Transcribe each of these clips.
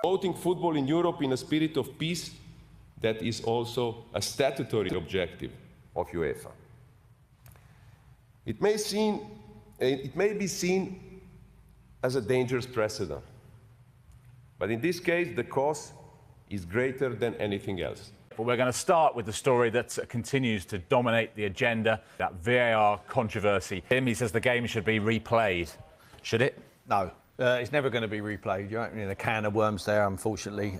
Promoting football in Europe in a spirit of peace, that is also a statutory objective of UEFA. It may be seen as a dangerous precedent, but in this case, the cost is greater than anything else. Well, we're going to start with the story that continues to dominate the agenda, that VAR controversy. He says the game should be replayed. Should it? No. It's never going to be replayed. You're opening a can of worms there, unfortunately.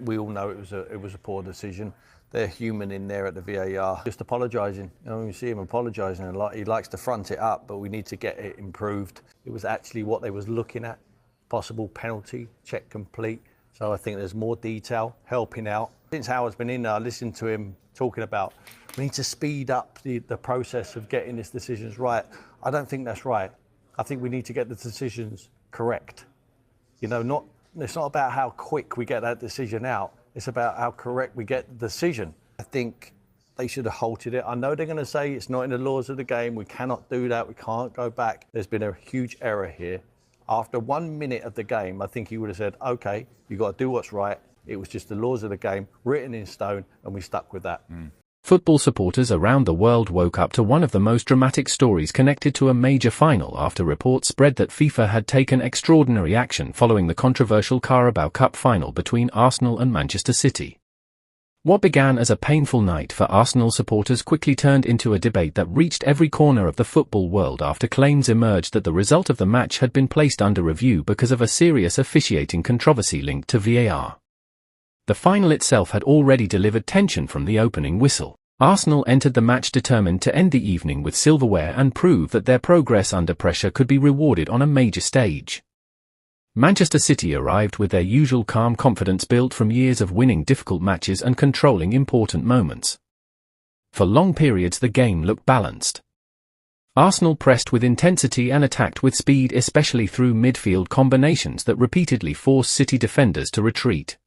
We all know it was a poor decision. They're human in there at the VAR. Just apologising. You see him apologising a lot. He likes to front it up, but we need to get it improved. It was actually what they was looking at. Possible penalty, check complete. So I think there's more detail, helping out. Since Howard's been in there, I listened to him talking about we need to speed up the process of getting these decisions right. I don't think that's right. I think we need to get the decisions correct. It's not about how quick we get that decision out. It's about how correct we get the decision. I think they should have halted it. I know they're going to say it's not in the laws of the game. We cannot do that. We can't go back. There's been a huge error here. After 1 minute of the game, I think he would have said, OK, you've got to do what's right. It was just the laws of the game, written in stone, and we stuck with that. Football supporters around the world woke up to one of the most dramatic stories connected to a major final after reports spread that FIFA had taken extraordinary action following the controversial Carabao Cup final between Arsenal and Manchester City. What began as a painful night for Arsenal supporters quickly turned into a debate that reached every corner of the football world after claims emerged that the result of the match had been placed under review because of a serious officiating controversy linked to VAR. The final itself had already delivered tension from the opening whistle. Arsenal entered the match determined to end the evening with silverware and prove that their progress under pressure could be rewarded on a major stage. Manchester City arrived with their usual calm confidence built from years of winning difficult matches and controlling important moments. For long periods the game looked balanced. Arsenal pressed with intensity and attacked with speed, especially through midfield combinations that repeatedly forced City defenders to retreat.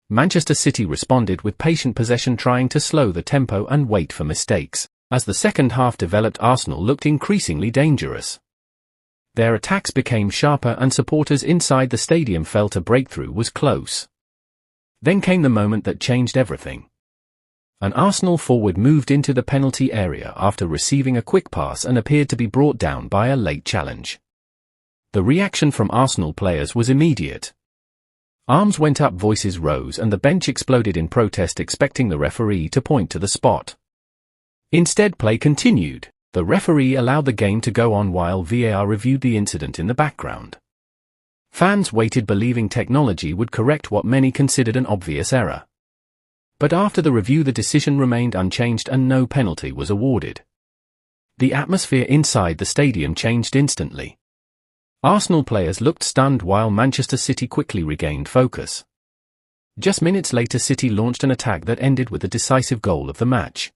Manchester City responded with patient possession, trying to slow the tempo and wait for mistakes. As the second half developed, Arsenal looked increasingly dangerous. Their attacks became sharper and supporters inside the stadium felt a breakthrough was close. Then came the moment that changed everything. An Arsenal forward moved into the penalty area after receiving a quick pass and appeared to be brought down by a late challenge. The reaction from Arsenal players was immediate. Arms went up, voices rose, and the bench exploded in protest, expecting the referee to point to the spot. Instead, play continued. The referee allowed the game to go on while VAR reviewed the incident in the background. Fans waited, believing technology would correct what many considered an obvious error. But after the review, the decision remained unchanged and no penalty was awarded. The atmosphere inside the stadium changed instantly. Arsenal players looked stunned while Manchester City quickly regained focus. Just minutes later, City launched an attack that ended with the decisive goal of the match.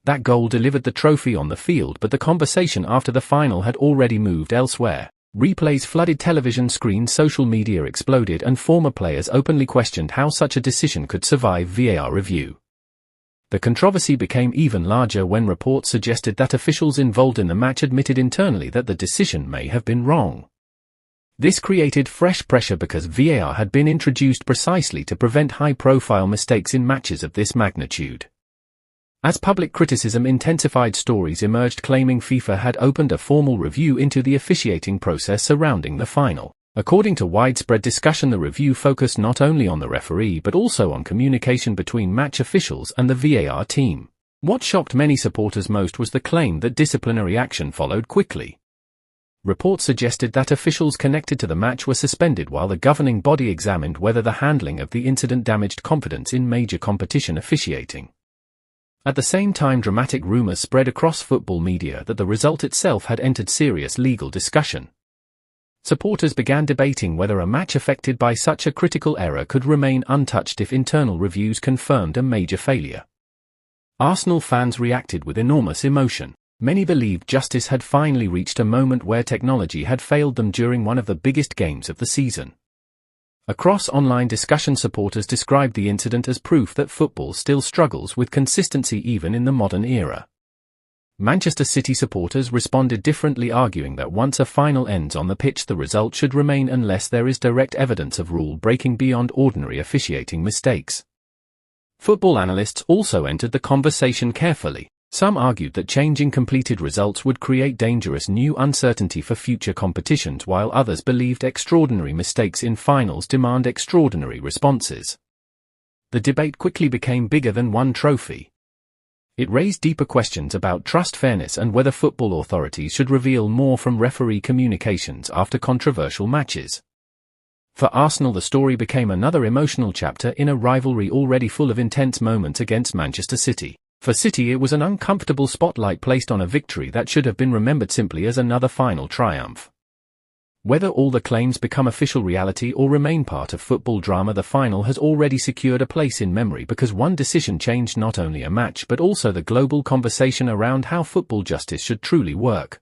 That goal delivered the trophy on the field, but the conversation after the final had already moved elsewhere. Replays flooded television screens, social media exploded, and former players openly questioned how such a decision could survive VAR review. The controversy became even larger when reports suggested that officials involved in the match admitted internally that the decision may have been wrong. This created fresh pressure because VAR had been introduced precisely to prevent high-profile mistakes in matches of this magnitude. As public criticism intensified, stories emerged claiming FIFA had opened a formal review into the officiating process surrounding the final. According to widespread discussion, the review focused not only on the referee but also on communication between match officials and the VAR team. What shocked many supporters most was the claim that disciplinary action followed quickly. Reports suggested that officials connected to the match were suspended while the governing body examined whether the handling of the incident damaged confidence in major competition officiating. At the same time, dramatic rumors spread across football media that the result itself had entered serious legal discussion. Supporters began debating whether a match affected by such a critical error could remain untouched if internal reviews confirmed a major failure. Arsenal fans reacted with enormous emotion. Many believed justice had finally reached a moment where technology had failed them during one of the biggest games of the season. Across online discussion, supporters described the incident as proof that football still struggles with consistency even in the modern era. Manchester City supporters responded differently, arguing that once a final ends on the pitch, the result should remain unless there is direct evidence of rule-breaking beyond ordinary officiating mistakes. Football analysts also entered the conversation carefully. Some argued that changing completed results would create dangerous new uncertainty for future competitions, while others believed extraordinary mistakes in finals demand extraordinary responses. The debate quickly became bigger than one trophy. It raised deeper questions about trust, fairness, and whether football authorities should reveal more from referee communications after controversial matches. For Arsenal, the story became another emotional chapter in a rivalry already full of intense moments against Manchester City. For City, it was an uncomfortable spotlight placed on a victory that should have been remembered simply as another final triumph. Whether all the claims become official reality or remain part of football drama, the final has already secured a place in memory because one decision changed not only a match but also the global conversation around how football justice should truly work.